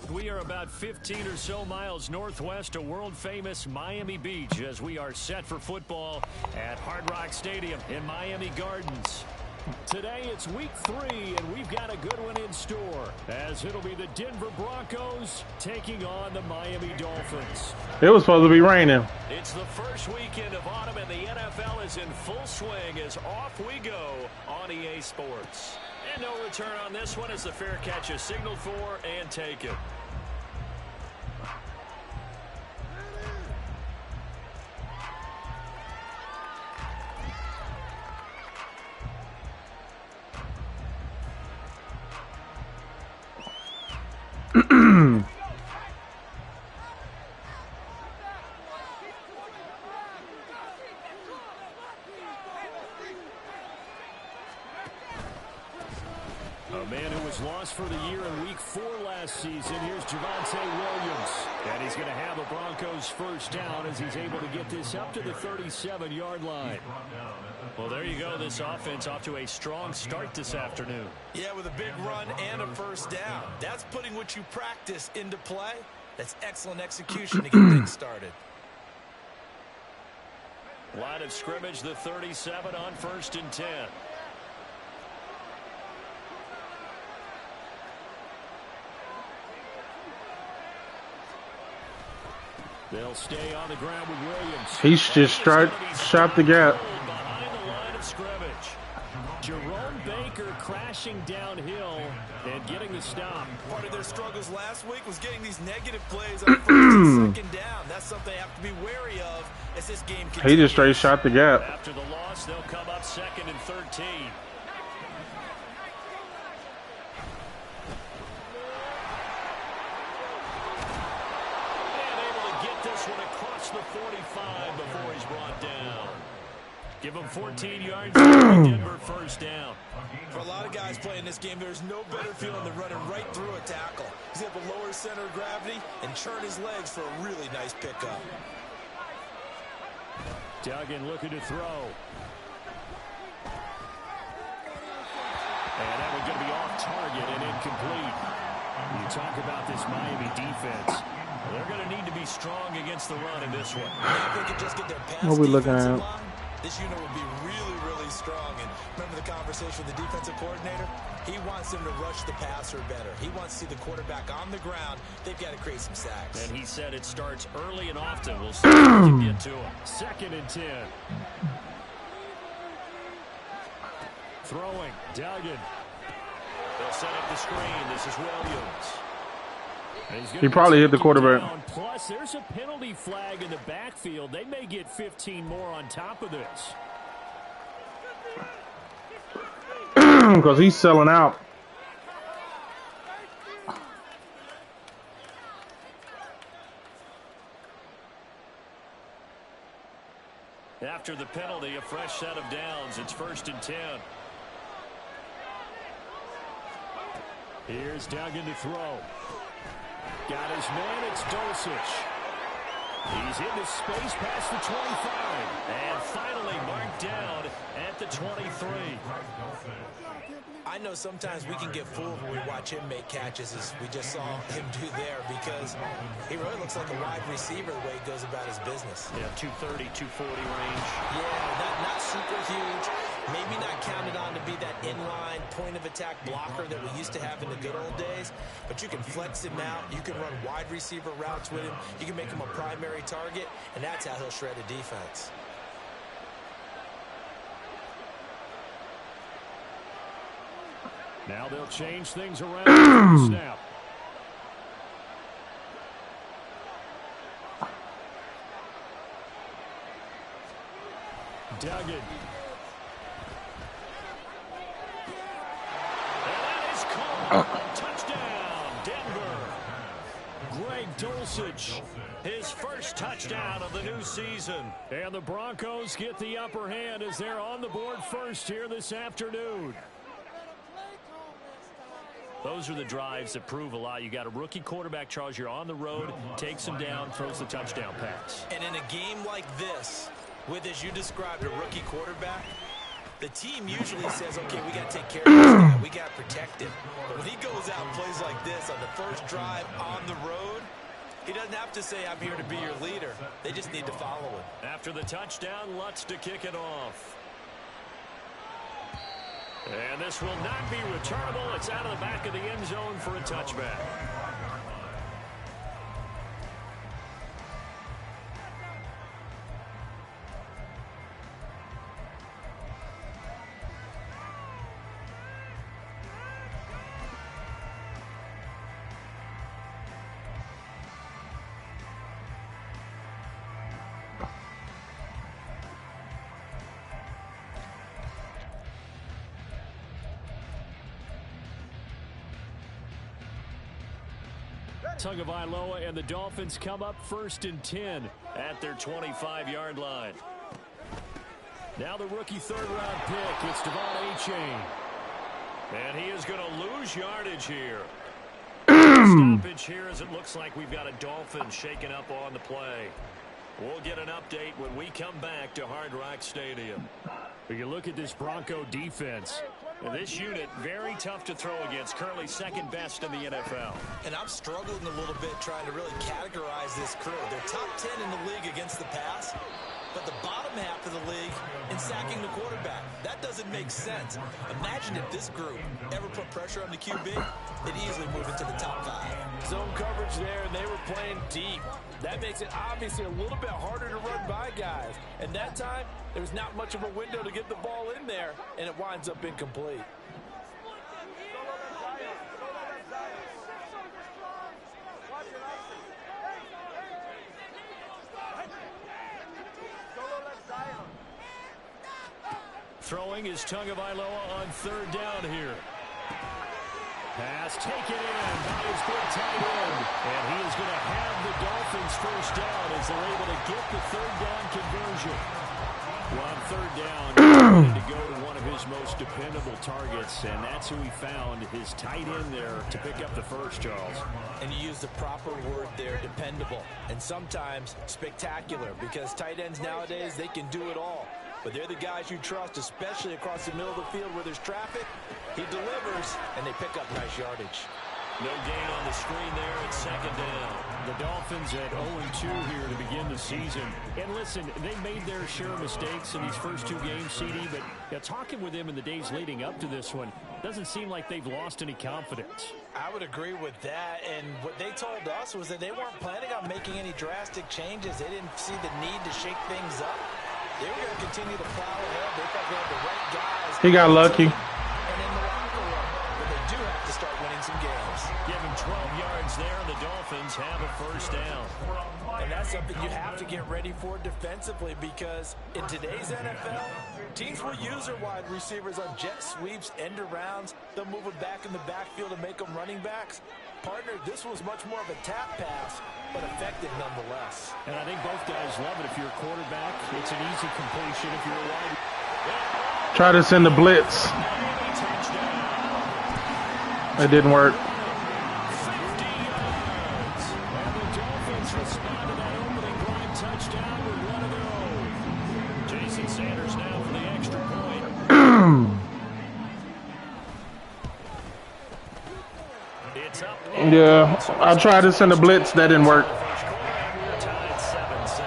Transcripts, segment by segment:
We are about 15 or so miles northwest of world-famous Miami Beach as we are set for football at Hard Rock Stadium in Miami Gardens. Today it's week 3, and we've got a good one in store, as it'll be the Denver Broncos taking on the Miami Dolphins. It was supposed to be raining. It's the first weekend of autumn, and the NFL is in full swing as off we go on EA Sports. And no return on this one as the fair catch is signaled for and taken. A man who was lost for the year in week 4 last season. Here's Javonte Williams. And he's going to have a Broncos first down as he's able to get this up to the 37-yard line. Well, there you go. This offense off to a strong start this afternoon. Yeah, with a big run and a first down. That's putting what you practice into play. That's excellent execution to get things started. Line of scrimmage, the 37 on 1st and 10. They'll stay on the ground with Williams. He's just shot the gap. Behind the line of scrimmage. Jerome Baker crashing downhill and getting the stop. Part of their struggles last week was getting these negative plays on 1st and 2nd down. That's something they have to be wary of as this game continues. He just straight shot the gap. After the loss, they'll come up 2nd and 13. Across the 45 before he's brought down. Give him 14 yards. Denver first down. For a lot of guys playing this game, there's no better feeling than running right through a tackle. He's able to lower center of gravity and churn his legs for a really nice pickup. Duggan looking to throw. And that one's going to be off target and incomplete. You talk about this Miami defense. They're going to need to be strong against the run in this one. Yeah, if they could just get their pass what we looking at? line, this unit would be really, really strong. And remember the conversation with the defensive coordinator? He wants them to rush the passer better. He wants to see the quarterback on the ground. They've got to create some sacks. And he said it starts early and often. We'll see if we can get to him. 2nd and 10. Throwing. Duggan. They'll set up the screen. This is Williams. He probably hit the quarterback. Plus, there's a penalty flag in the backfield. They may get 15 more on top of this. Because he's selling out. After the penalty, a fresh set of downs. It's 1st and 10. Here's Duggan to throw. Got his man, it's Dulcich. He's into space past the 25. And finally marked down at the 23. I know sometimes we can get fooled when we watch him make catches, as we just saw him do there, because he really looks like a wide receiver the way he goes about his business. Yeah, 230, 240 range. Yeah, not super huge. Maybe not counted on to be that inline point-of-attack blocker that we used to have in the good old days, but you can flex him out. You can run wide receiver routes with him. You can make him a primary target, and that's how he'll shred a defense. Now they'll change things around. Snap. Duggan. And that is caught. Touchdown, Denver. Greg Dulcich, his first touchdown of the new season. And the Broncos get the upper hand as they're on the board first here this afternoon. Those are the drives that prove a lot. You got a rookie quarterback, Charles. You're on the road, takes him down, throws the touchdown pass. And in a game like this, with, as you described, a rookie quarterback, the team usually says, okay, we got to take care of this guy. We got to protect him. But when he goes out and plays like this on the first drive on the road, he doesn't have to say, I'm here to be your leader. They just need to follow him. After the touchdown, Lutz to kick it off. And this will not be returnable. It's out of the back of the end zone for a touchback. Tagovailoa and the Dolphins come up 1st and 10 at their 25-yard line. Now the rookie third-round pick. It's Devon Achane. And he is going to lose yardage here. Stoppage here as it looks like we've got a Dolphin shaken up on the play. We'll get an update when we come back to Hard Rock Stadium. You look at this Bronco defense. And this unit, very tough to throw against, currently second best in the NFL. And I'm struggling a little bit trying to really categorize this crew. They're top 10 in the league against the pass, but the bottom half of the league in sacking the quarterback. That doesn't make sense. Imagine if this group ever put pressure on the QB, they'd easily move into the top 5. Zone coverage there, and they were playing deep. That makes it obviously a little bit harder to run by guys. And that time, there was not much of a window to get the ball in there, and it winds up incomplete. Throwing is Tagovailoa on third down here. Pass taken in by his big tight end. And he is going to have the Dolphins first down as they're able to get the third down conversion. Well, on third down, he wanted to go to one of his most dependable targets, and that's who he found, his tight end there, to pick up the first, Charles. And you use the proper word there, dependable, and sometimes spectacular, because tight ends nowadays, they can do it all. But they're the guys you trust, especially across the middle of the field where there's traffic. He delivers, and they pick up nice yardage. No gain on the screen there at second down. The Dolphins at 0-2 here to begin the season. And listen, they made their share of mistakes in these first 2 games, CD, but talking with them in the days leading up to this one, doesn't seem like they've lost any confidence. I would agree with that, and what they told us was that they weren't planning on making any drastic changes. They didn't see the need to shake things up. They were going to continue to plow ahead. They thought they had the right guys. He got lucky. And in the locker room, but they do have to start winning some games. Give him 12 yards there, and the Dolphins have a first down. And that's something you have to get ready for defensively, because in today's NFL, teams will use their wide receivers on jet sweeps, end arounds. They'll move them back in the backfield and make them running backs. Partner, this was much more of a tap pass, but effective nonetheless. And I think both guys love it. If you're a quarterback, it's an easy completion. If you're a wide... Try to send the blitz. It didn't work. 50 yards. And the Dolphins respond to that opening drive touchdown with one of their own. Jason Sanders now for the extra point. It's up. Yeah, I tried to send a blitz. That didn't work. Tied 7-7.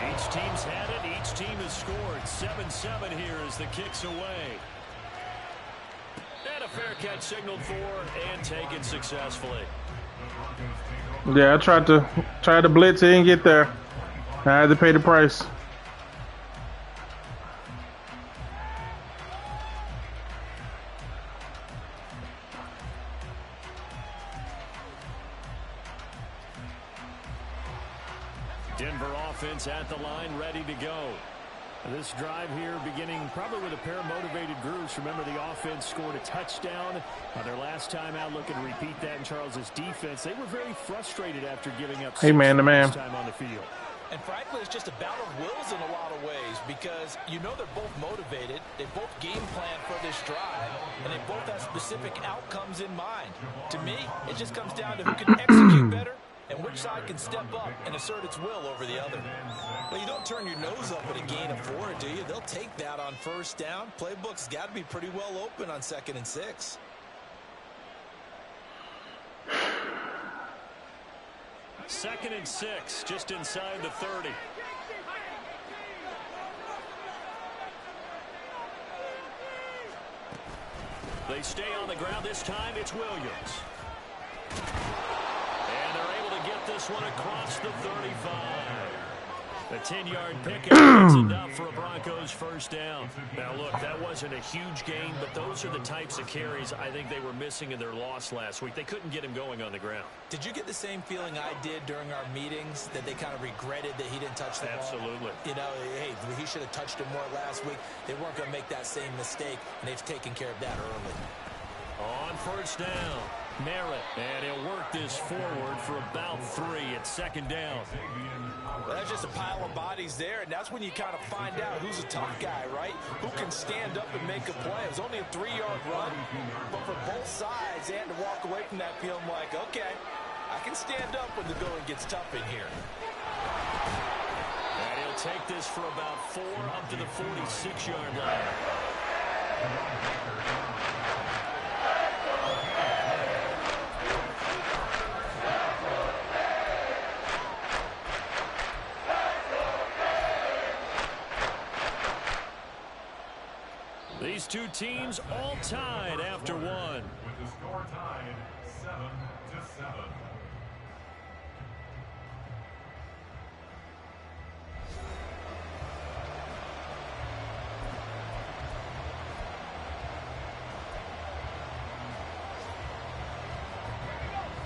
Each team's had it. Each team has scored. 7-7 here as the kick's away. And a fair catch signaled for and taken successfully. Yeah, I tried to blitz. It didn't get there. I had to pay the price. Denver offense at the line, ready to go. This drive here beginning probably with a pair of motivated groups. Remember, the offense scored a touchdown their last time out. Looking to repeat that in Charles's defense. They were very frustrated after giving up man-to-man time on the field. And frankly, it's just a battle of wills in a lot of ways because you know they're both motivated. They both game plan for this drive, and they both have specific outcomes in mind. To me, it just comes down to who can execute better and which side can step up and assert its will over the other. Well, you don't turn your nose up at a gain of 4, do you? They'll take that on first down. Playbook's got to be pretty well open on 2nd and 6. Second and 6, just inside the 30. They stay on the ground. This time it's Williams. And they're able to get this one across the 35. A 10-yard pickup is enough for a Broncos first down. Now, look, that wasn't a huge gain, but those are the types of carries I think they were missing in their loss last week. They couldn't get him going on the ground. Did you get the same feeling I did during our meetings, that they kind of regretted that he didn't touch the ball? Absolutely. You know, hey, he should have touched it more last week. They weren't going to make that same mistake, and they've taken care of that early. On first down, Merritt, and he'll work this forward for about 3 at 2nd down. Well, that's just a pile of bodies there, and that's when you kind of find out who's a tough guy, right? Who can stand up and make a play. It was only a 3-yard run, but for both sides, they had to walk away from that feeling like, okay, I can stand up when the going gets tough in here. And he'll take this for about 4 up to the 46-yard line. These two teams all tied after one. With the score tied 7-7.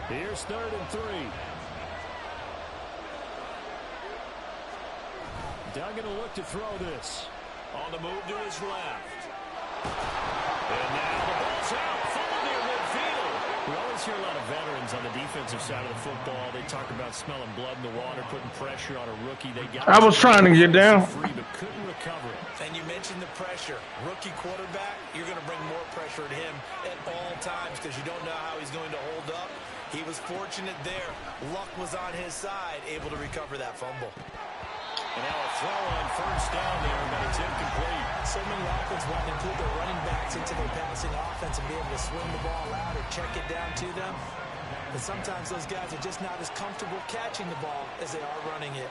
Here's 3rd and 3. Duggan will look to throw this. On the move to his left. And now the ball's out. Full near midfield. We always hear a lot of veterans on the defensive side of the football. They talk about smelling blood in the water, putting pressure on a rookie. They got I was trying to get down. Free, but couldn't recover it. And you mentioned the pressure. Rookie quarterback, you're going to bring more pressure to him at all times because you don't know how he's going to hold up. He was fortunate there. Luck was on his side, able to recover that fumble. And now a throw on first down there, but it's incomplete. So many offenses want to include their running backs into their passing offense and be able to swing the ball out or check it down to them. But sometimes those guys are just not as comfortable catching the ball as they are running it.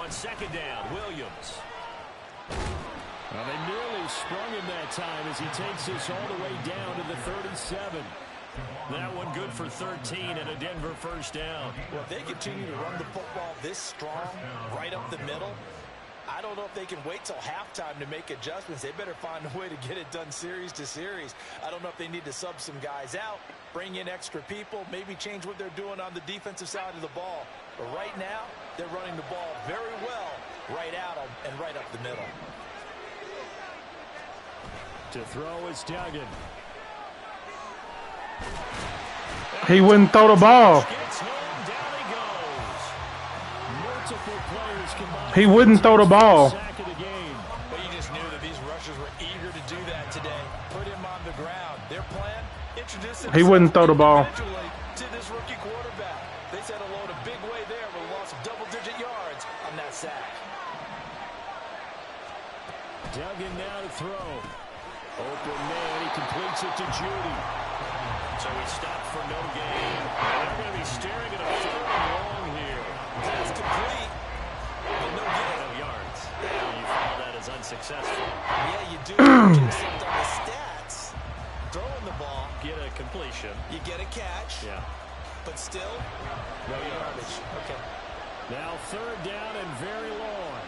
On 2nd down, Williams. Well, they nearly sprung him that time as he takes this all the way down to the 37. That one good for 13 and a Denver first down. Well, if they continue to run the football this strong, right up the middle, I don't know if they can wait till halftime to make adjustments. They better find a way to get it done series to series. I don't know if they need to sub some guys out, bring in extra people, maybe change what they're doing on the defensive side of the ball. But right now, they're running the ball very well right at them and right up the middle. To throw is Duggan. He wouldn't throw the ball. He wouldn't throw the ball. But you just knew that these rushers were eager to do that today. Put him on the ground. Their plan, introduce him. He wouldn't throw the ball. To this rookie quarterback. They set a load a big way there with a loss of double-digit yards on that sack. Duggan now to throw. Open man, he completes it to Judy. So he stopped for no gain. And they're going to be staring at a 3rd and long here. That's complete. But no gain. No yards. You file that as unsuccessful. Yeah, you do. Except on the stats, throwing the ball, Get a completion. you get a catch, Yeah. but still, no yardage. Okay. Now 3rd down and very long.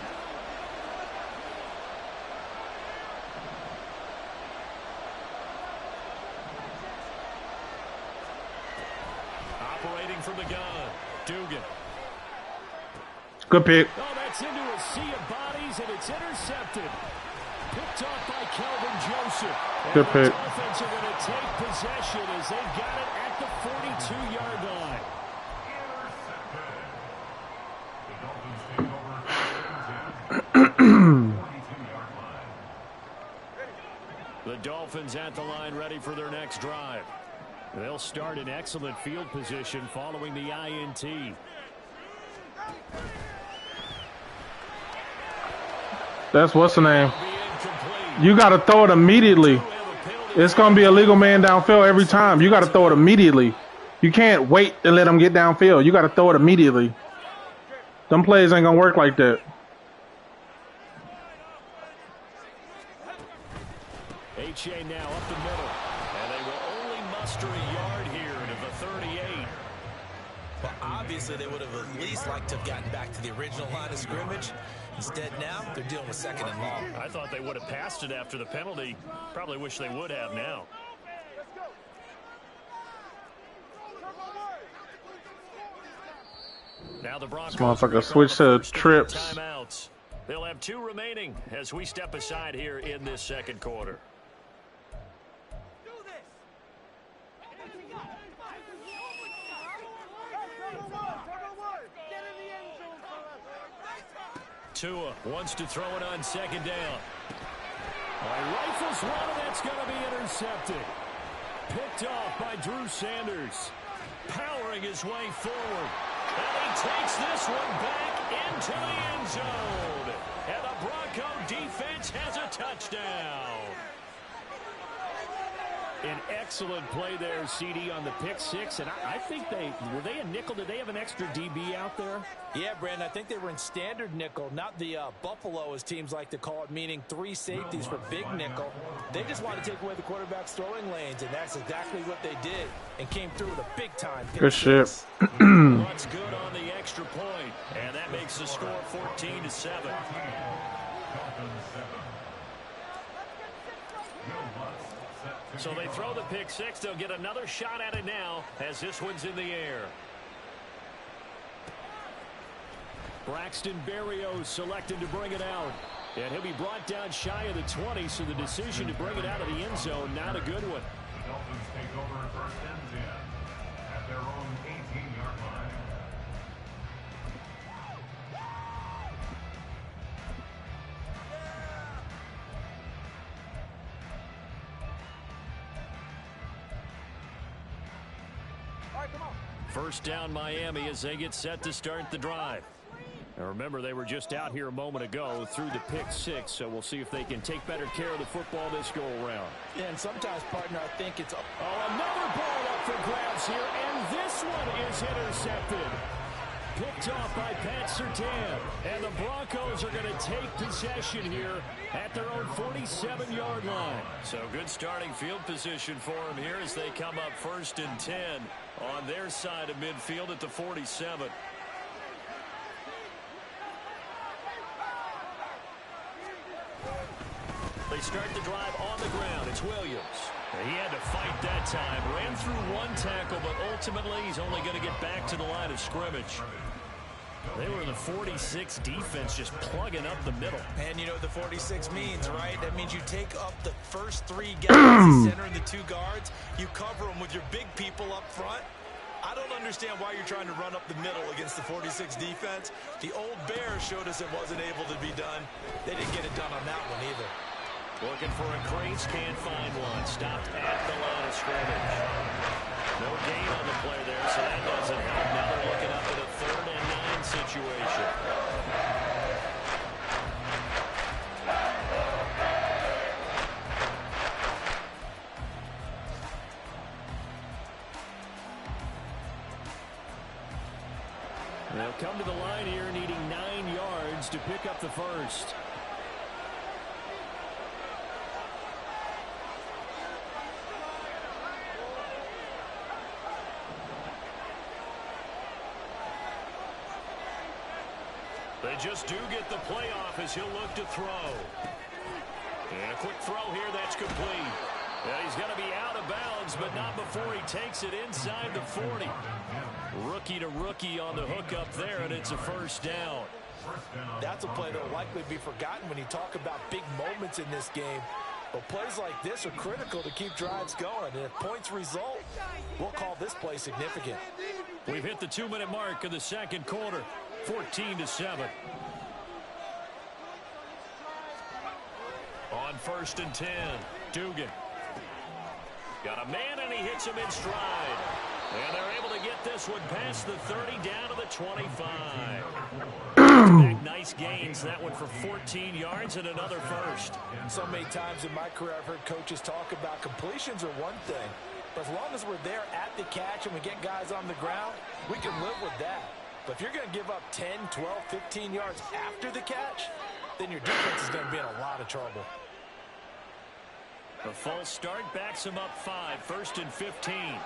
Operating from the gun, Dugan. Good pick. Oh, that's into a sea of bodies, and it's intercepted. Picked off by Kelvin Joseph. And Good the pick. Dolphins are going to take possession as they've got it at the 42-yard line. The Dolphins at the line ready for their next drive. They'll start in excellent field position following the INT. That's what's the name. You got to throw it immediately. It's going to be a legal man downfield every time. You got to throw it immediately. You can't wait and let them get downfield. You got to throw it immediately. Them plays ain't going to work like that. HA now up the middle. And they will only muster a yard here to the 38. Well, obviously, they would have at least liked to have gotten back to the original line of scrimmage. Instead, now, they're dealing with 2nd and long. I thought they would have passed it after the penalty. Probably wish they would have now. Now the Broncos. This motherfucker switch to trips. Timeouts. They'll have 2 remaining as we step aside here in this second quarter. Tua wants to throw it on 2nd down. Rifles one, and that's going to be intercepted. Picked off by Drew Sanders. Powering his way forward. And he takes this one back into the end zone. And the Bronco defense has a touchdown. An excellent play there, CD, on the pick 6. And I think were they a nickel? Did they have an extra DB out there? Yeah, Brandon, I think they were in standard nickel, not the Buffalo, as teams like to call it, meaning 3 safeties for big nickel. They just want to take away the quarterback's throwing lanes, and that's exactly what they did, and came through with a big-time pick. Good shit. What's good on the extra point, and that makes the score 14-7. So they throw the pick 6. They'll get another shot at it now as this one's in the air. Braxton Berrios selected to bring it out. And he'll be brought down shy of the 20, so the decision to bring it out of the end zone, not a good one. The Dolphins take over 1st and 10 at their own 18-yard line. First down Miami as they get set to start the drive. Now remember, they were just out here a moment ago through the pick 6, so we'll see if they can take better care of the football this go around. Yeah, and sometimes, partner, I think it's... another ball up for grabs here, and this one is intercepted. Picked off by Pat Surtain, and the Broncos are going to take possession here at their own 47-yard line. So good starting field position for them here as they come up 1st and 10 on their side of midfield at the 47. They start the drive on the ground. It's Williams. He had to fight that time. Ran through 1 tackle, but ultimately he's only going to get back to the line of scrimmage. They were in the 46 defense, just plugging up the middle. And you know what the 46 means, right? That means you take up the first 3 guys, the center and the 2 guards. You cover them with your big people up front. I don't understand why you're trying to run up the middle against the 46 defense. The old Bears showed us it wasn't able to be done. They didn't get it done on that one either. Looking for a crease, can't find one. Stopped at the line of scrimmage. No gain on the play there, so that doesn't help. Now they're looking up at a 3rd and 9 situation. They'll come to the line here needing 9 yards to pick up the first. They just do get the playoff as he'll look to throw. And a quick throw here, that's complete. Yeah, he's going to be out of bounds, but not before he takes it inside the 40. Rookie to rookie on the hook up there, and it's a first down. That's a play that will likely be forgotten when you talk about big moments in this game. But plays like this are critical to keep drives going. And if points result, we'll call this play significant. We've hit the 2-minute mark of the second quarter, 14-7. On 1st and 10, Dugan. Got a man, and he hits him in stride. And they're able to get this one past the 30 down to the 25. Nice gains, that one for 14 yards and another first. So many times in my career I've heard coaches talk about completions are one thing. But as long as we're there at the catch and we get guys on the ground, we can live with that. But if you're going to give up 10, 12, 15 yards after the catch, then your defense is going to be in a lot of trouble. The false start backs him up 5, 1st and 15.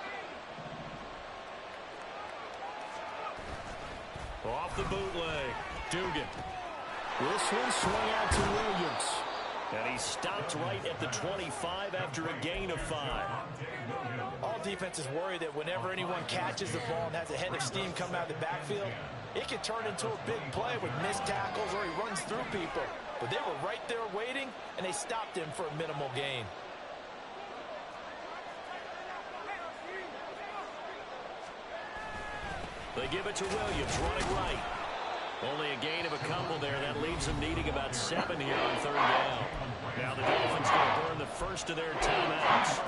Off the bootleg, Dugan. This one swung out to Williams. And he stopped right at the 25 after a gain of 5. All defenses worry that whenever anyone catches the ball and has a head of steam come out of the backfield, it can turn into a big play with missed tackles or he runs through people. But they were right there waiting, and they stopped him for a minimal gain. They give it to Williams, running right. Only a gain of a couple there. That leaves them needing about 7 here on 3rd down. Now the Dolphins going to burn the first of their timeouts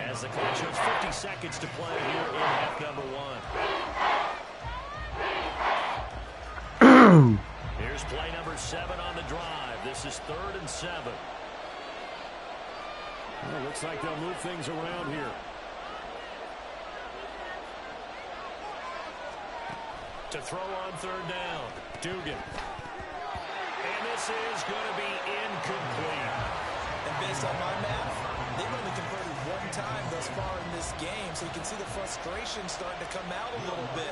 as the clock shows 50 seconds to play here in half number 1. Here's play number 7 on the drive. This is 3rd and 7. Well, looks like they'll move things around here. To throw on 3rd down, Dugan. And this is going to be incomplete. And based on my math, they've only converted one time thus far in this game, so you can see the frustration starting to come out a little bit.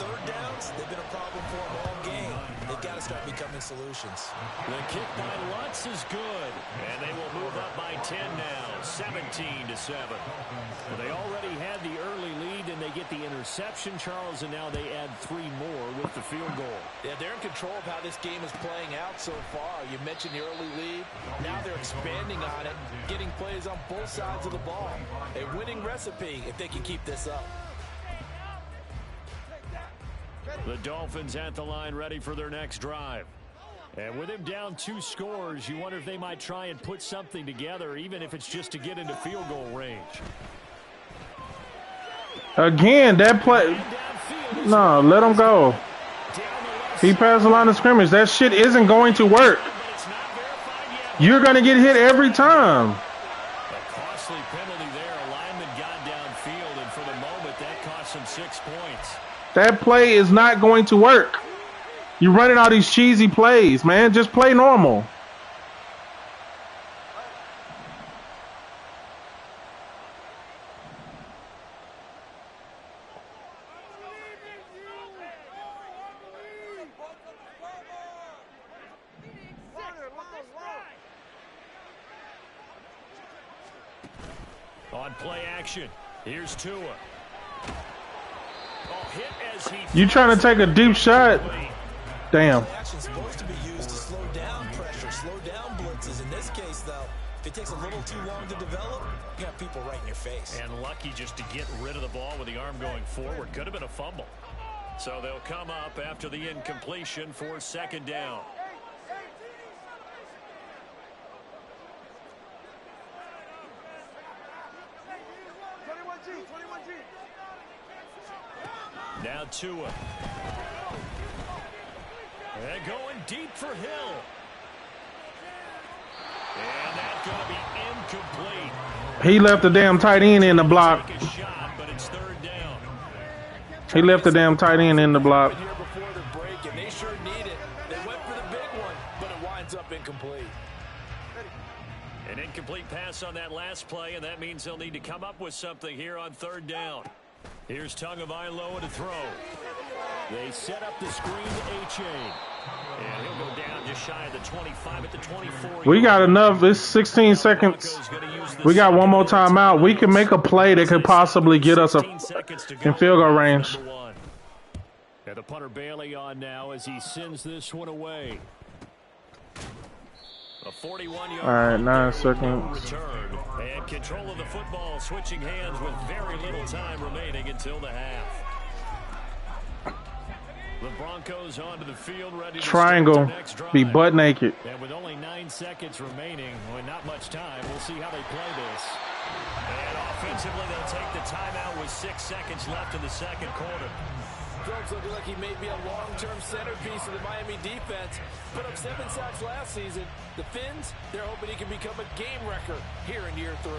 3rd downs, they've been a problem for them all game. They've got to start becoming solutions. The kick by Lutz is good, and they will move up by 10 now, 17-7. Well, they already had the early lead, and they get the interception, Charles, and now they add 3 more with the field goal. Yeah, they're in control of how this game is playing out so far. You mentioned the early lead. Now they're expanding on it, getting plays on both sides of the ball. A winning recipe if they can keep this up. The Dolphins at the line ready for their next drive. And with him down 2 scores, you wonder if they might try and put something together, even if it's just to get into field goal range. Again, that play. No, let him go. He passed the line of scrimmage. That shit isn't going to work. You're going to get hit every time. A costly penalty there. A lineman got downfield, and for the moment, that cost him 6 points. That play is not going to work. You're running all these cheesy plays, man. Just play normal. On play action, here's Tua. Hit as he you trying to take a deep shot? Damn. Action's supposed to be used to slow down pressure, slow down blitzes. In this case, though, if it takes a little too long to develop, you got people right in your face. And lucky just to get rid of the ball with the arm going forward. Could have been a fumble. So they'll come up after the incompletion for 2nd down. Now Tua. And going deep for Hill. And that's going to be incomplete. He left the damn tight end in the block. Take a shot, but it's 3rd down. He left the damn tight end in the block. Here before the break, and they sure need it. They went for the big one, but it winds up incomplete. An incomplete pass on that last play, and that means they'll need to come up with something here on 3rd down. Here's Tagovailoa to throw. They set up the screen to A-Chain. And he'll go down just shy of the 25 at the 24. We got enough. It's 16 seconds. We got one more timeout. We can make a play that could possibly get us in field goal range. And the punter Bailey on now as he sends this one away. A 41-yard All right, 9 no seconds. return. And control of the football, switching hands with very little time remaining until the half. The Broncos onto the field, ready to Triangle, start the next drive. be butt naked. And with only 9 seconds remaining, with not much time, we'll see how they play this. And offensively, they'll take the timeout with 6 seconds left in the second quarter. Phillips looking like he may be a long-term centerpiece of the Miami defense. Put up 7 sacks last season. The Fins, they're hoping he can become a game wrecker here in year 3.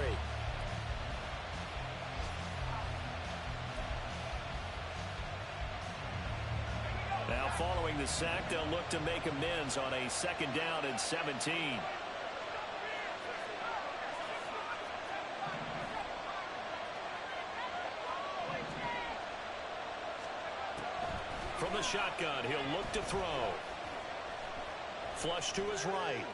Now following the sack, they'll look to make amends on a 2nd down and 17. From the shotgun, he'll look to throw. Flush to his right.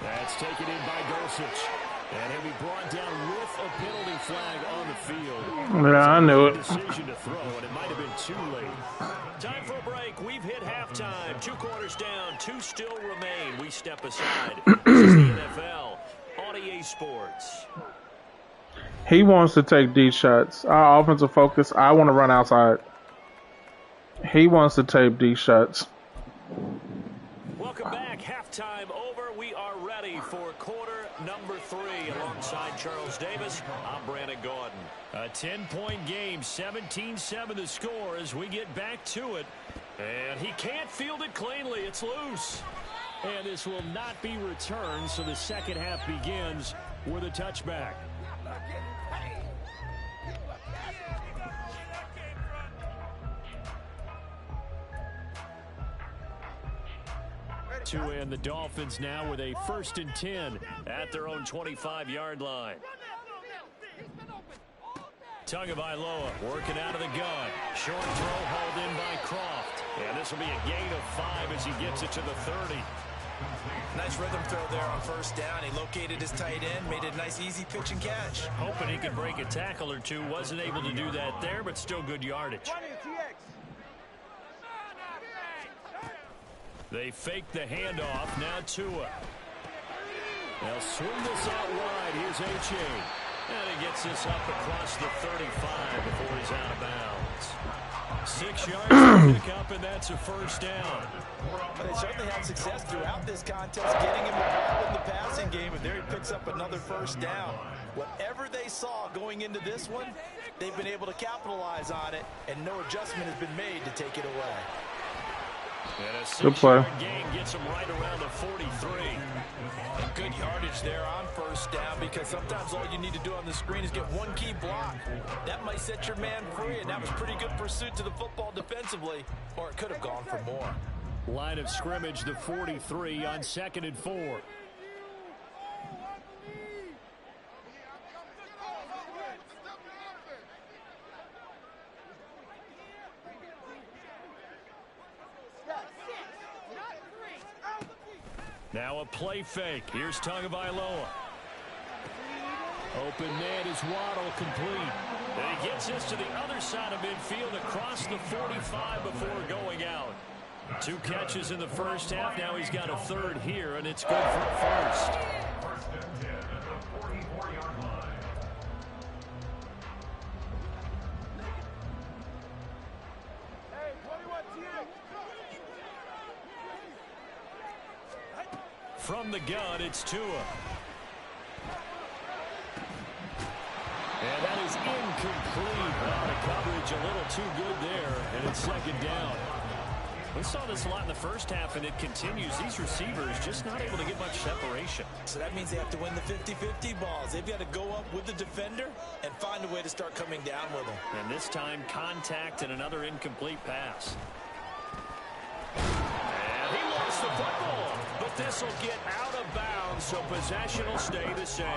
That's taken in by Dulcich. And he'll be brought down with a penalty flag on the field. Yeah, I knew it. Decision to throw, and it might have been too late. Time for a break. We've hit halftime. 2 quarters down. 2 still remain. We step aside. This is the NFL on EA Sports. He wants to take these shots. Our offensive focus, I want to run outside. He wants to take these shots. Welcome back. Halftime over. We are ready for quarter number 3. Alongside Charles Davis, I'm Brandon Gordon. A 10-point game, 17-7 the score as we get back to it. And he can't field it cleanly. It's loose. And this will not be returned, so the second half begins with a touchback. To end the Dolphins now with a 1st and 10 at their own 25-yard line. Tagovailoa working out of the gun. Short throw hauled in by Croft. And this will be a gain of 5 as he gets it to the 30. Nice rhythm throw there on 1st down. He located his tight end, made it a nice easy pitch and catch. Hoping he could break a tackle or two. Wasn't able to do that there, but still good yardage. They fake the handoff. Now Tua. They'll swing this out wide. Here's H.A. And he gets this up across the 35 before he's out of bounds. 6 yards to pick up, and that's a 1st down. But they certainly had success throughout this contest, getting him involved in the passing game, and there he picks up another 1st down. Whatever they saw going into this one, they've been able to capitalize on it, and no adjustment has been made to take it away. And a 6-yard gain gets him right around the 43. And good yardage there on 1st down, because sometimes all you need to do on the screen is get one key block. That might set your man free, and that was pretty good pursuit to the football defensively, or it could have gone for more. Line of scrimmage, the 43 on 2nd and 4. Now a play fake. Here's Tagovailoa. Open man is Waddle, complete. And he gets this to the other side of midfield across the 45 before going out. 2 catches in the 1st half. Now he's got a 3rd here, and it's good for a 1st. 1st and 10 at the 44-yard line. From the gun, it's Tua. And that is incomplete. Well, the coverage a little too good there, and it's 2nd down. We saw this a lot in the 1st half, and it continues. These receivers just not able to get much separation. So that means they have to win the 50-50 balls. They've got to go up with the defender and find a way to start coming down with them. And this time, contact and another incomplete pass. And he lost the football, but this will get out of bounds, so possession will stay the same.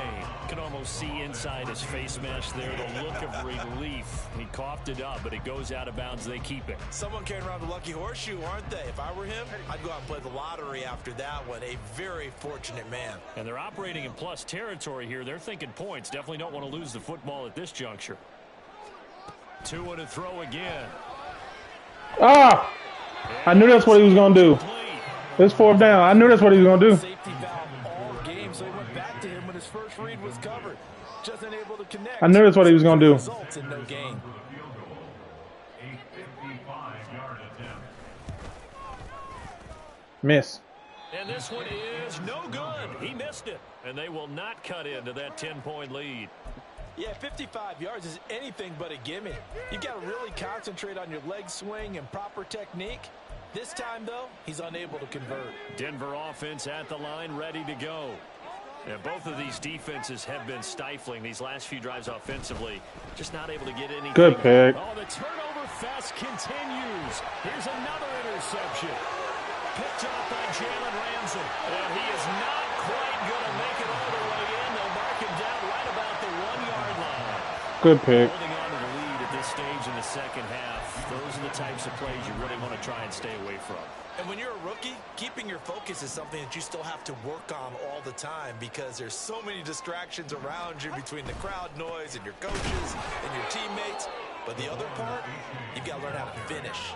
You can almost see inside his face mesh there the look of relief. He coughed it up, but it goes out of bounds. They keep it. Someone carrying around the lucky horseshoe, aren't they? If I were him, I'd go out and play the lottery after that one. A very fortunate man. And they're operating in plus territory here. They're thinking points. Definitely don't want to lose the football at this juncture. Two to throw again. Ah! I knew that's what he was going to do. It's 4th down. I knew that's what he was going to do. Safety valve all game, so he went back to him when his first read was covered. Just unable to connect. I knew that's what he was going to do. Results in no gain. Miss. And this one is no good. He missed it. And they will not cut into that 10-point lead. Yeah, 55 yards is anything but a gimme. You've got to really concentrate on your leg swing and proper technique. This time, though, he's unable to convert. Denver offense at the line, ready to go. Yeah, both of these defenses have been stifling these last few drives offensively. Just not able to get anything. Good pick. Oh, the turnover fest continues. Here's another interception. Picked off by Jalen Ramsey. And he is not quite going to make it all the way in. They'll mark him down right about the 1-yard line. Good pick. Holding on to the lead at this stage in the second half. Those are the types of plays you really want to try and stay away from. And when you're a rookie, keeping your focus is something that you still have to work on all the time because there's so many distractions around you between the crowd noise and your coaches and your teammates. But the other part, you've got to learn how to finish.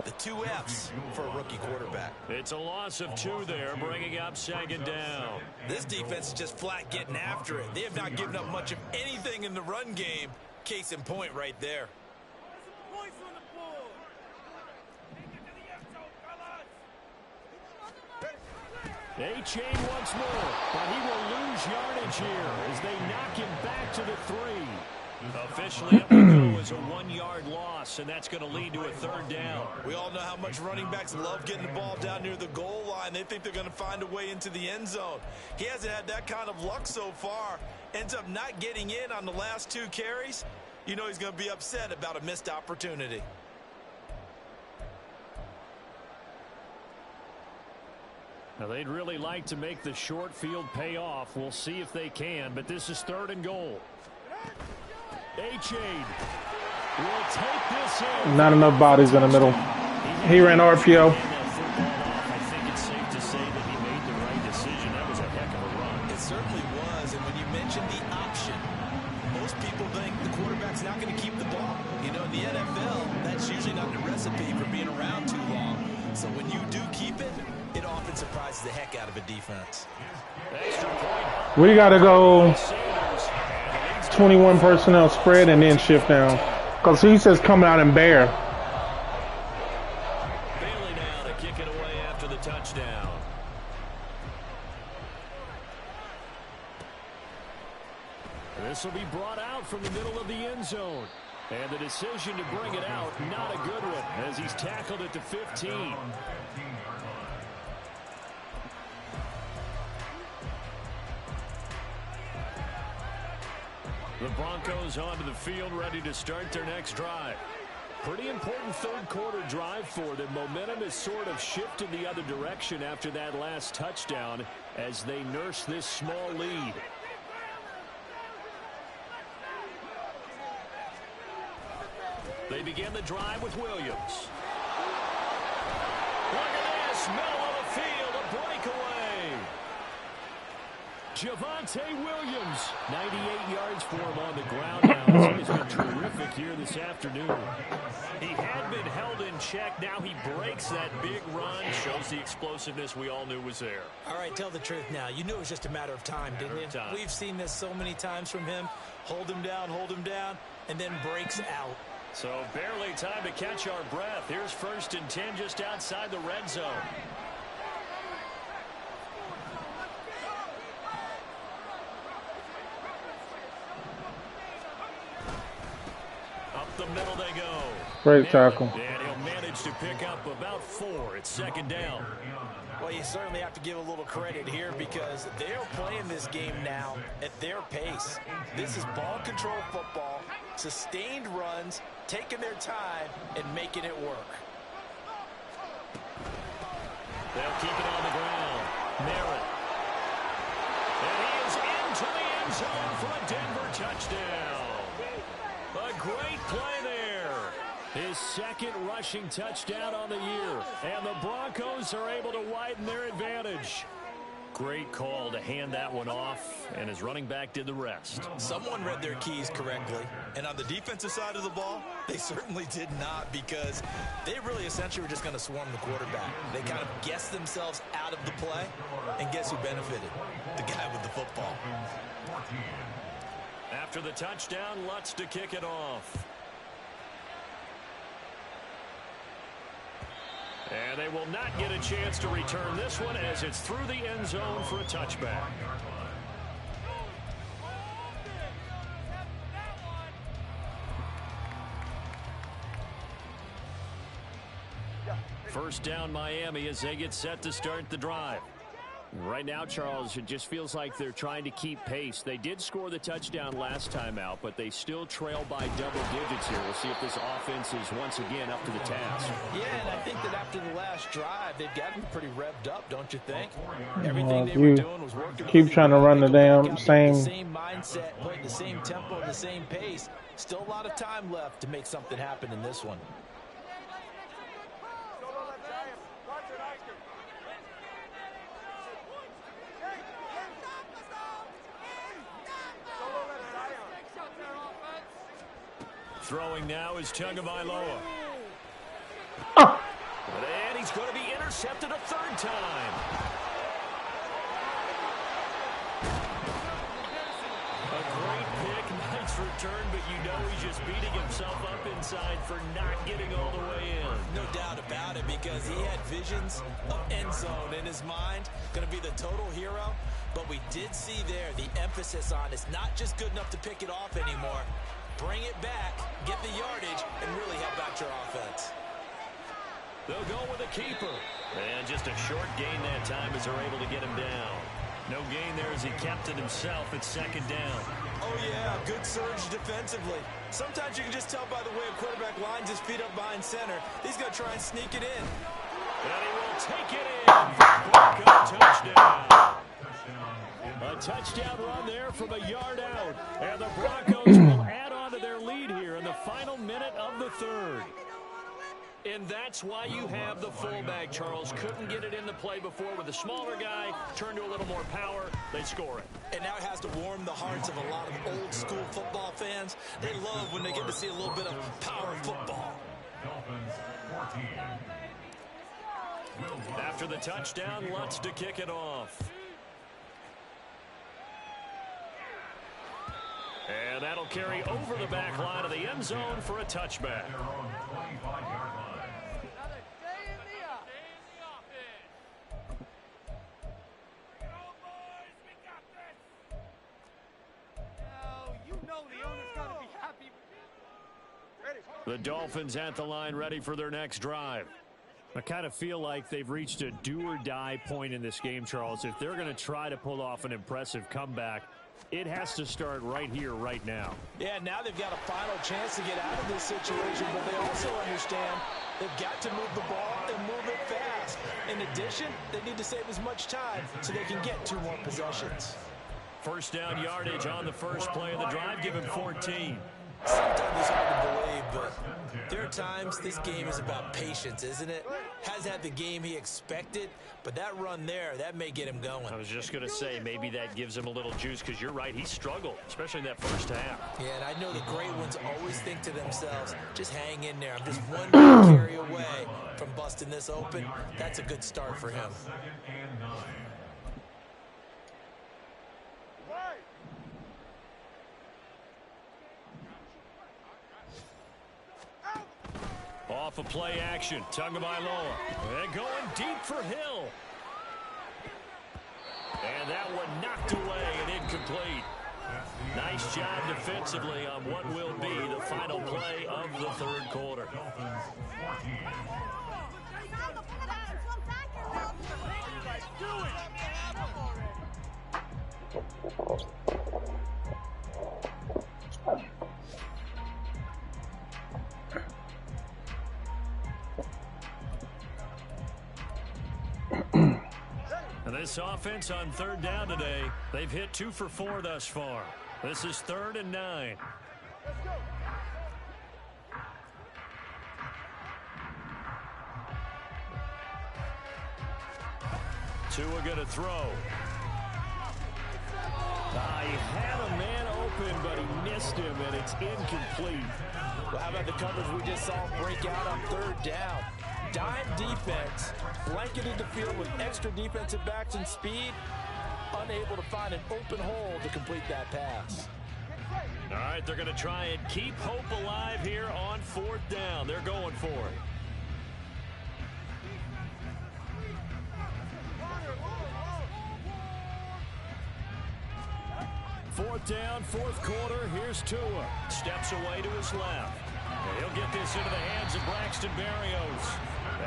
The 2 F's for a rookie quarterback. It's a loss of 2 there, bringing up 2nd down. This defense is just flat getting after it. They have not given up much of anything in the run game. Case in point right there. A-Chain once more, but he will lose yardage here as they knock him back to the 3. Officially, it will go as a 1-yard loss, and that's going to lead to a 3rd down. We all know how much running backs love getting the ball down near the goal line. They think they're going to find a way into the end zone. He hasn't had that kind of luck so far. Ends up not getting in on the last 2 carries. You know he's going to be upset about a missed opportunity. Now, they'd really like to make the short field pay off. We'll see if they can, but this is 3rd and goal. A-Chain will take this in. Not enough bodies in the middle. He ran RPO. I think it's safe to say that he made the right decision. That was a heck of a run. It certainly was, and when you mentioned the option, most people think the quarterback's not going to keep the ball. You know, in the NFL, that's usually not the recipe for being around too long. So when you do keep it, it often surprises the heck out of a defense. We got to go 21 personnel spread and then shift down. Because he says coming out in bear. Bailey now to kick it away after the touchdown. This will be brought out from the middle of the end zone. And the decision to bring it out, not a good one, as he's tackled at the 15. The Broncos onto the field, ready to start their next drive. Pretty important 3rd quarter drive for them. Momentum has sort of shifted the other direction after that last touchdown as they nurse this small lead. They begin the drive with Williams. Look at this, middle of the field, a breakaway. Javonte Williams, 98 yards for him on the ground now. He's been terrific here this afternoon. He had been held in check. Now he breaks that big run. Shows the explosiveness we all knew was there. All right, tell the truth now. You knew it was just a matter of time, didn't you? We've seen this so many times from him. Hold him down, and then breaks out. So barely time to catch our breath. Here's 1st and 10 just outside the red zone. Up the middle they go. Great tackle. And he'll manage to pick up about 4. It's 2nd down. Well, you certainly have to give a little credit here because they're playing this game now at their pace. This is ball control football, sustained runs, taking their time and making it work. They'll keep it on the ground. Merritt. And he is into the end zone for a Denver touchdown. A great play there. His 2nd rushing touchdown on the year. And the Broncos are able to widen their advantage. Great call to hand that one off, and his running back did the rest. Someone read their keys correctly, and on the defensive side of the ball, they certainly did not, because they really essentially were just going to swarm the quarterback. They kind of guessed themselves out of the play, and guess who benefited? The guy with the football. After the touchdown, Lutz to kick it off. And they will not get a chance to return this one as it's through the end zone for a touchback. First down Miami as they get set to start the drive. Right now, Charles, it just feels like they're trying to keep pace. They did score the touchdown last time out, but they still trail by double digits here. We'll see if this offense is once again up to the task. Yeah, and I think that after the last drive, they've gotten pretty revved up, don't you think? Everything they were doing was working. Keep trying to run the damn same mindset, putting the same tempo, the same pace. Still a lot of time left to make something happen in this one. Throwing now is Tagovailoa. And he's going to be intercepted a third time. A great pick, nice return, but you know he's just beating himself up inside for not getting all the way in. No doubt about it, because he had visions of end zone in his mind. Going to be the total hero. But we did see there the emphasis on it's not just good enough to pick it off anymore. Bring it back, get the yardage, and really help out your offense. They'll go with a keeper. And just a short gain that time as they're able to get him down. No gain there as he kept it himself at second down. Oh, yeah, good surge defensively. Sometimes you can just tell by the way a quarterback lines his feet up behind center. He's going to try and sneak it in. And he will take it in. Bronco touchdown. A touchdown run there from a yard out. And the Broncos will add on to their lead here in the final minute of the third. And that's why you have the fullback, Charles. Couldn't get it in the play before with a smaller guy. Turned to a little more power. They score it. And now it has to warm the hearts of a lot of old school football fans. They love when they get to see a little bit of power football. Dolphins 14. After the touchdown, Lutz to kick it off. And that'll carry over the back line of the end zone for a touchback. Their own 25-yard line. The Dolphins at the line, ready for their next drive. I kind of feel like they've reached a do-or-die point in this game, Charles. If they're going to try to pull off an impressive comeback, it has to start right here, right now. Yeah, now they've got a final chance to get out of this situation, but they also understand they've got to move the ball and move it fast. In addition, they need to save as much time so they can get 2 more possessions. First down yardage on the first play of the drive. Give him 14. Sometimes it's hard to believe, but there are times this game is about patience, isn't it? Has had the game he expected, but that run there, that may get him going. I was just going to say, maybe that gives him a little juice, because you're right, he struggled, especially in that first half. Yeah, and I know the great ones always think to themselves, just hang in there. I'm just one big carry away from busting this open. That's a good start for him. Second and 9. Off a play action, Tagovailoa. And going deep for Hill. And that one knocked away and incomplete. Nice job defensively on what will be the final play of the third quarter. Dolphins 14. And this offense on third down today, they've hit 2 for 4 thus far. This is 3rd and 9. Tua going to throw. He had a man open, but he missed him, and it's incomplete. Well, how about the coverage we just saw break out on third down? Dime defense, blanketed the field with extra defensive backs and speed, unable to find an open hole to complete that pass. All right, they're going to try and keep hope alive here on fourth down. They're going for it. Fourth down, fourth quarter. Here's Tua. Steps away to his left. And he'll get this into the hands of Braxton Berrios.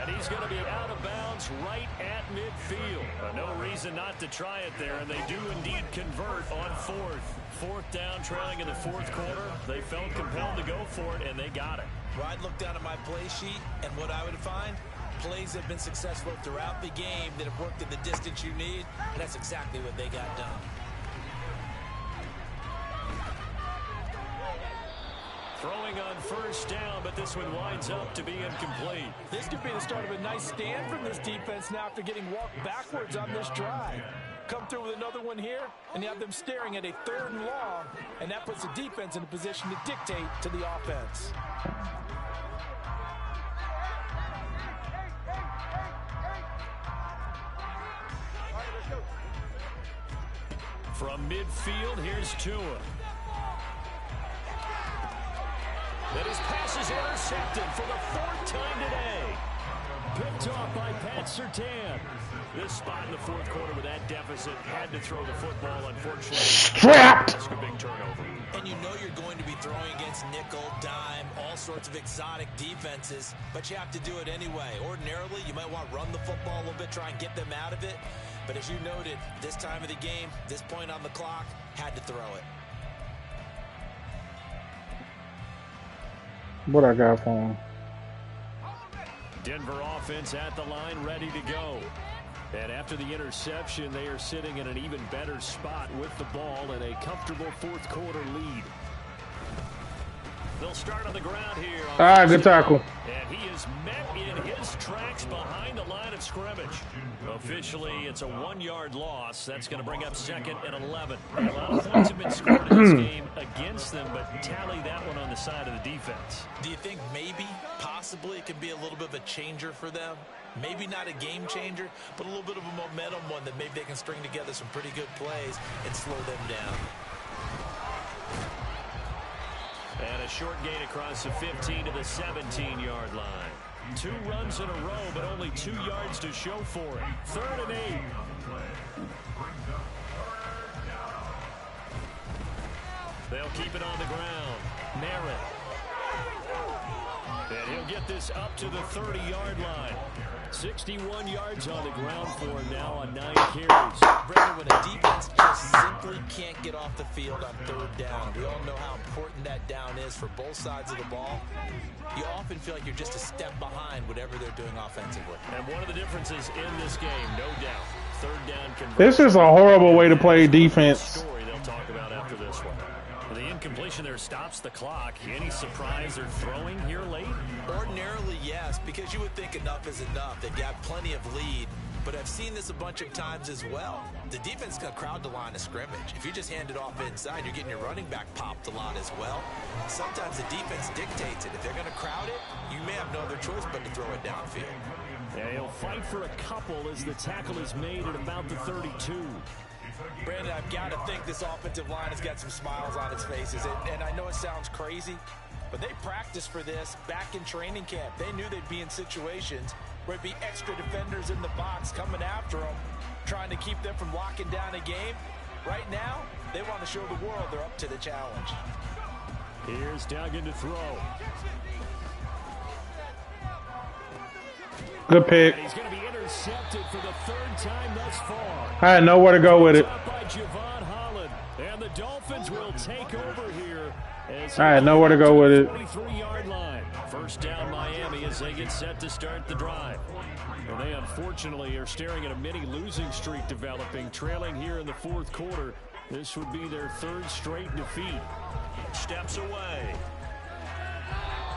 And he's going to be out of bounds right at midfield. No reason not to try it there, and they do indeed convert on fourth. Fourth down, trailing in the fourth quarter. They felt compelled to go for it, and they got it. Well, I'd look down at my play sheet, and what I would find, plays have been successful throughout the game that have worked at the distance you need, and that's exactly what they got done. Throwing on first down, but this one winds up to be incomplete. This could be the start of a nice stand from this defense now after getting walked backwards on this drive. Come through with another one here, and you have them staring at a third and long, and that puts the defense in a position to dictate to the offense. From midfield, here's Tua. That his pass is intercepted for the fourth time today. Picked off by Pat Surtain. This spot in the fourth quarter with that deficit, had to throw the football, unfortunately. Strapped! That's a big turnover. And you know you're going to be throwing against nickel, dime, all sorts of exotic defenses, but you have to do it anyway. Ordinarily, you might want to run the football a little bit, try and get them out of it. But as you noted, this time of the game, this point on the clock, had to throw it. What I got for him? Denver offense at the line, ready to go. And after the interception, they are sitting in an even better spot with the ball and a comfortable fourth quarter lead. They'll start on the ground here. Good tackle. And he is met in his tracks behind the line of scrimmage. Officially, it's a 1-yard loss. That's going to bring up second and 11. A lot of points have been scored in this game against them, but tally that one on the side of the defense. Do you think maybe, possibly, it could be a little bit of a changer for them? Maybe not a game changer, but a little bit of a momentum one that maybe they can string together some pretty good plays and slow them down. And a short gain across the 15 to the 17-yard line. 2 runs in a row, but only 2 yards to show for it. 3rd and 8. They'll keep it on the ground. Merritt. And he'll get this up to the 30-yard line. 61 yards on the ground for him now on 9 carries. Brandon, when a defense just simply can't get off the field on third down, we all know how important that down is for both sides of the ball. You often feel like you're just a step behind whatever they're doing offensively. And one of the differences in this game, no doubt, third down conversion. This is a horrible way to play defense. Story they'll talk about after this one. The incompletion there stops the clock. Any surprise they're throwing here late? Ordinarily, yes, because you would think enough is enough. They've got plenty of lead, but I've seen this a bunch of times as well. The defense can crowd the line of scrimmage. If you just hand it off inside, you're getting your running back popped a lot as well. Sometimes the defense dictates it. If they're going to crowd it, you may have no other choice but to throw it downfield. Yeah, he'll fight for a couple as the tackle is made at about the 32. Brandon, I've got to think this offensive line has got some smiles on its faces. And I know it sounds crazy, but they practiced for this back in training camp. They knew they'd be in situations where it'd be extra defenders in the box coming after them, trying to keep them from locking down a game. Right now, they want to show the world they're up to the challenge. Here's Duggan to throw. Good pick. And he's going to be intercepted for the 3rd time thus far. I had nowhere to go with it. By Javon Holland. And the Dolphins will take over here. I had nowhere to go with it. 23-yard line. First down Miami as they get set to start the drive. And they unfortunately are staring at a mini losing streak developing, trailing here in the 4th quarter. This would be their 3rd straight defeat. Steps away.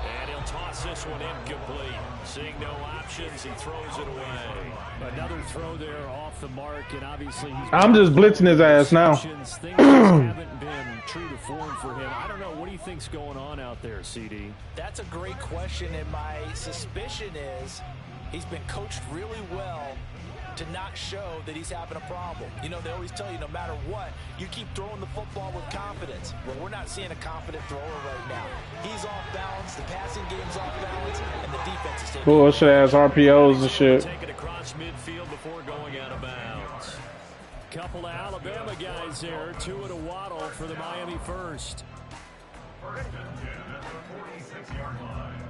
And he'll toss this one incomplete. Seeing no options, he throws it away. Another throw there off the mark, and obviously I'm just blitzing his ass now. Things haven't been true to form for him. I don't know. What do you think's going on out there, CD? That's a great question, and my suspicion is he's been coached really well to not show that he's having a problem. You know, they always tell you no matter what, you keep throwing the football with confidence. Well, we're not seeing a confident thrower right now. He's off balance, the passing game's off balance, and the defense is taking bullshit ass RPOs and shit. Take it across midfield before going out of bounds. Couple of Alabama guys there, 2 at a waddle for the Miami first. First and 10 at the 46-yard line.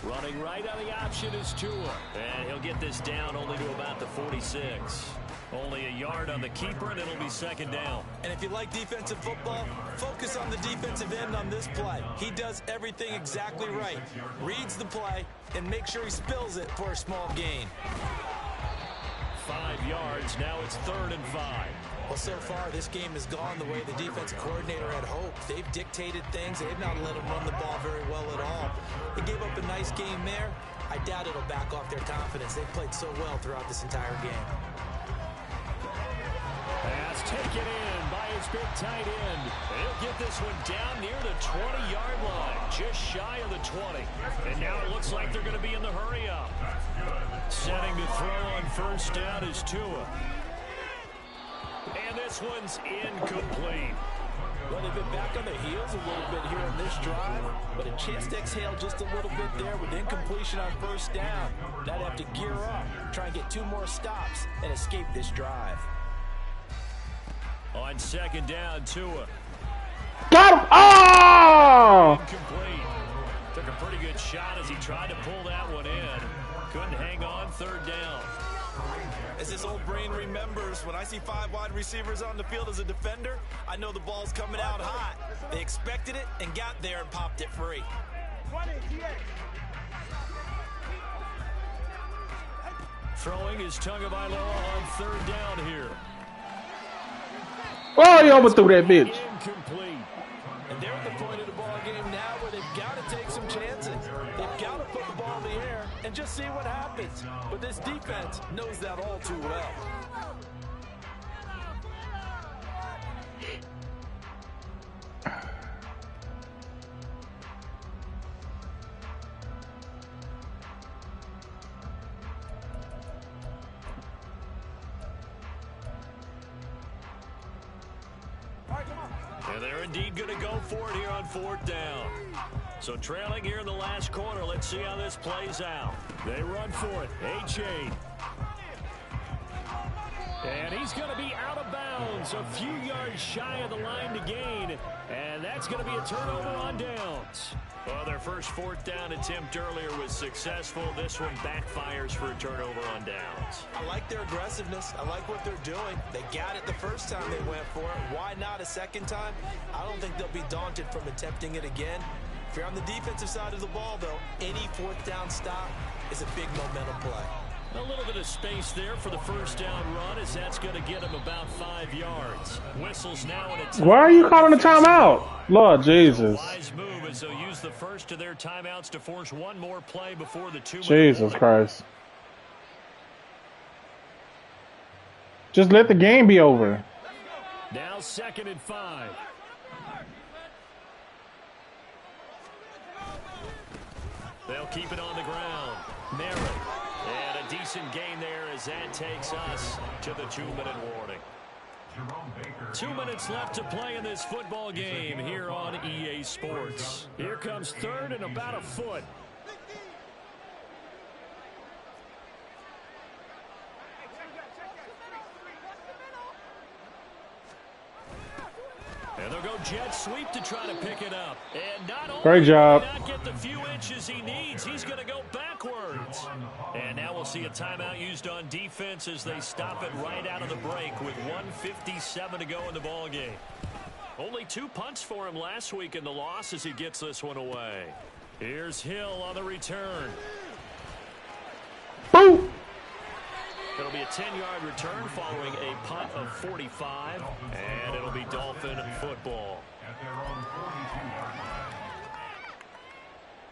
Running right on the option is Tua. And he'll get this down only to about the 46. Only a yard on the keeper, and it'll be second down. And if you like defensive football, focus on the defensive end on this play. He does everything exactly right. Reads the play and make sure he spills it for a small gain. 5 yards. Now it's 3rd and 5. Well, so far, this game has gone the way the defensive coordinator had hoped. They've dictated things. They've not let him run the ball very well at all. They gave up a nice game there. I doubt it'll back off their confidence. They've played so well throughout this entire game. Pass taken in by his big tight end. He'll get this one down near the 20-yard line, just shy of the 20. And now it looks like they're going to be in the hurry-up. Setting to throw on first down is Tua. And this one's incomplete. Well, they've been back on their heels a little bit here on this drive, but a chance to exhale just a little bit there with incompletion on first down. Now they have to gear up, try and get 2 more stops, and escape this drive. On second down, Tua. Got him! Oh! Incomplete. Took a pretty good shot as he tried to pull that one in. Couldn't hang on, 3rd down. As this old brain remembers, when I see 5 wide receivers on the field as a defender, I know the ball's coming out hot. They expected it and got there and popped it free. Throwing is Tagovailoa on 3rd down here. Oh, he overthrew that bitch. Incomplete. And they're at the point of the ball game now where they've got to take some chances. They've got to put the ball in the air and just see what happens. But this defense knows that all too well. And they're indeed going to go for it here on 4th down. So trailing here in the last quarter, let's see how this plays out. They run for it. H8. And he's going to be out of bounds, a few yards shy of the line to gain. And that's going to be a turnover on downs. Well, their first 4th down attempt earlier was successful. This one backfires for a turnover on downs. I like their aggressiveness. I like what they're doing. They got it the first time they went for it. Why not a second time? I don't think they'll be daunted from attempting it again. If you're on the defensive side of the ball, though, any 4th down stop is a big momentum play. A little bit of space there for the first down run, as that's going to get him about 5 yards. Whistles now in a timeout. Why are you calling a timeout? Lord Jesus. Wise move as they'll use the first of their timeouts to force one more play before the 2-minute Jesus warning. Christ. Just let the game be over. Now 2nd and 5. They'll keep it on the ground. Merritt. And a decent gain there as that takes us to the 2-minute warning. 2 minutes left to play in this football game here on EA Sports. Here comes 3rd and about a foot. And they'll go jet sweep to try to pick it up. And not only Great job. will he not get the few inches he needs, he's going to go backwards. And now we'll see a timeout used on defense as they stop it right out of the break with 1:57 to go in the ball game. Only 2 punts for him last week in the loss as he gets this one away. Here's Hill on the return. Boom. It'll be a 10-yard return following a punt of 45, and it'll be Dolphin football.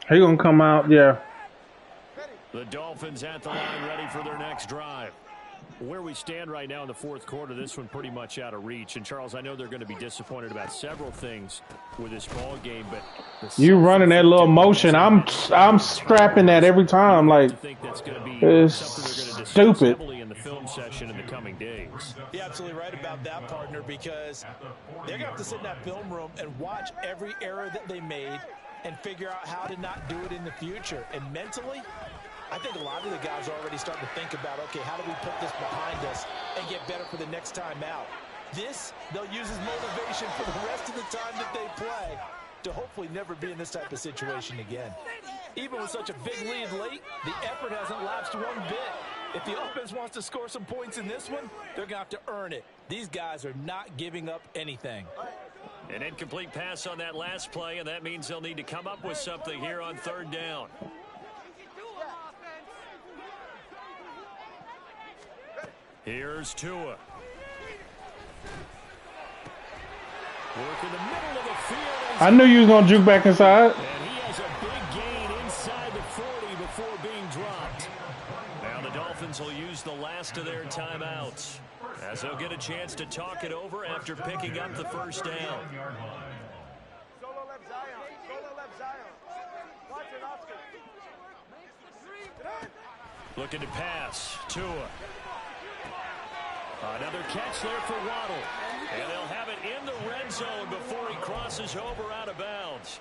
He gonna come out, yeah. The Dolphins at the line ready for their next drive. Where we stand right now in the fourth quarter, this one pretty much out of reach. And, Charles, I know they're going to be disappointed about several things with this ball game, but you running that little motion, I'm strapping that every time. Like, it's stupid. In the film session in the coming days. You're absolutely right about that, partner, because they're going to have to sit in that film room and watch every error that they made and figure out how to not do it in the future. And mentally, I think a lot of the guys are already starting to think about, okay, how do we put this behind us and get better for the next time out? This, they'll use as motivation for the rest of the time that they play to hopefully never be in this type of situation again. Even with such a big lead late, the effort hasn't lapsed one bit. If the offense wants to score some points in this one, they're going to have to earn it. These guys are not giving up anything. An incomplete pass on that last play, and that means they'll need to come up with something here on third down. Here's Tua. Work in the middle of the field. I knew you was going to juke back inside. And he has a big gain inside the 40 before being dropped. Now the Dolphins will use the last of their timeouts, as they'll get a chance to talk it over after picking up the first down. Looking to pass. Tua. Another catch there for Waddle. And they'll have it in the red zone before he crosses over out of bounds.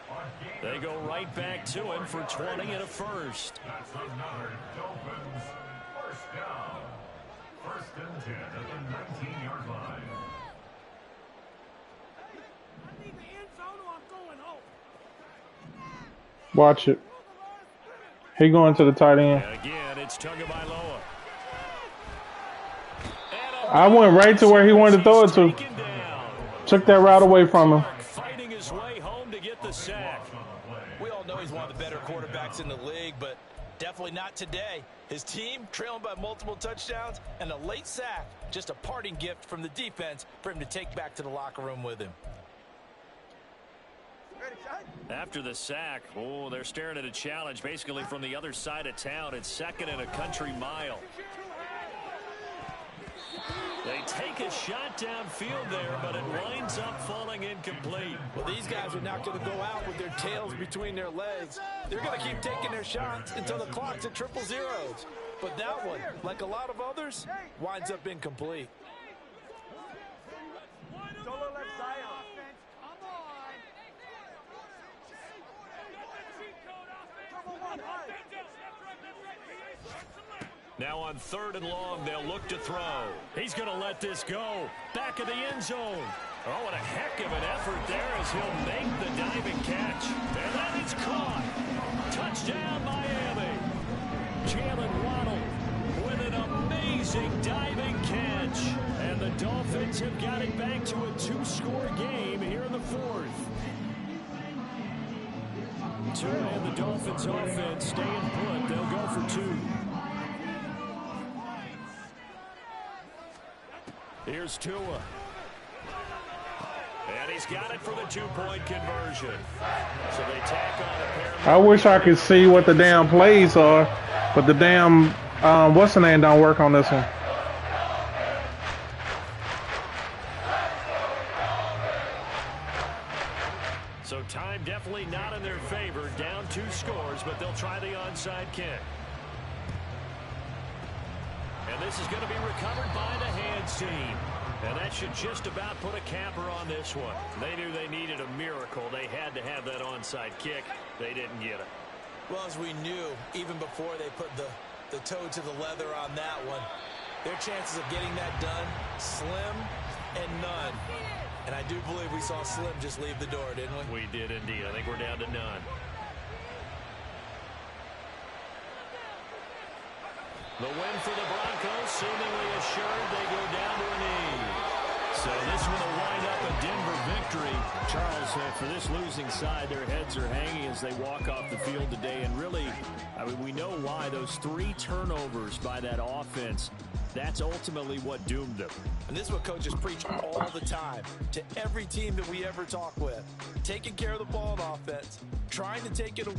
They go right back to him for 20 and a first. That's another Dolphins first down. First and 10 at the 19-yard line. Watch it. He going to the tight end. And again, it's Tagovailoa. I went right to where he wanted to throw it to. Took that route away from him. Fighting his way home to get the sack. We all know he's one of the better quarterbacks in the league, but definitely not today. His team trailing by multiple touchdowns and a late sack. Just a parting gift from the defense for him to take back to the locker room with him. After the sack, they're staring at a challenge basically from the other side of town. It's second and a country mile. They take a shot downfield there, but it winds up falling incomplete. Well, these guys are not going to go out with their tails between their legs. They're going to keep taking their shots until the clock's at triple zeros. But that one, like a lot of others, winds up incomplete. Now on third and long, they'll look to throw. He's going to let this go. Back of the end zone. Oh, what a heck of an effort there as he'll make the diving catch. And that is caught. Touchdown, Miami. Jalen Waddle with an amazing diving catch. And the Dolphins have got it back to a two-score game here in the fourth. Tua and the Dolphins offense staying put. They'll go for two. Here's Tua. And he's got it for the two-point conversion. So they tack on a pair. I wish I could see what the damn plays are, but the damn, what's the name, don't work on this one. So time definitely not in their favor. Down 2 scores, but they'll try the onside kick. And this is going to be recovered by the hands team. And that should just about put a capper on this one. They knew they needed a miracle. They had to have that onside kick. They didn't get it. Well, as we knew, even before they put the toe to the leather on that one, their chances of getting that done, slim and none. And I do believe we saw Slim just leave the door, didn't we? We did indeed. I think we're down to none. The win for the Broncos, seemingly assured they go down to a knee. So this one will wind up a Denver victory. Charles, for this losing side, their heads are hanging as they walk off the field today. And really, I mean, we know why. Those 3 turnovers by that offense That's ultimately what doomed them. And this is what coaches preach all the time to every team that we ever talk with. Taking care of the ball on offense, trying to take it away.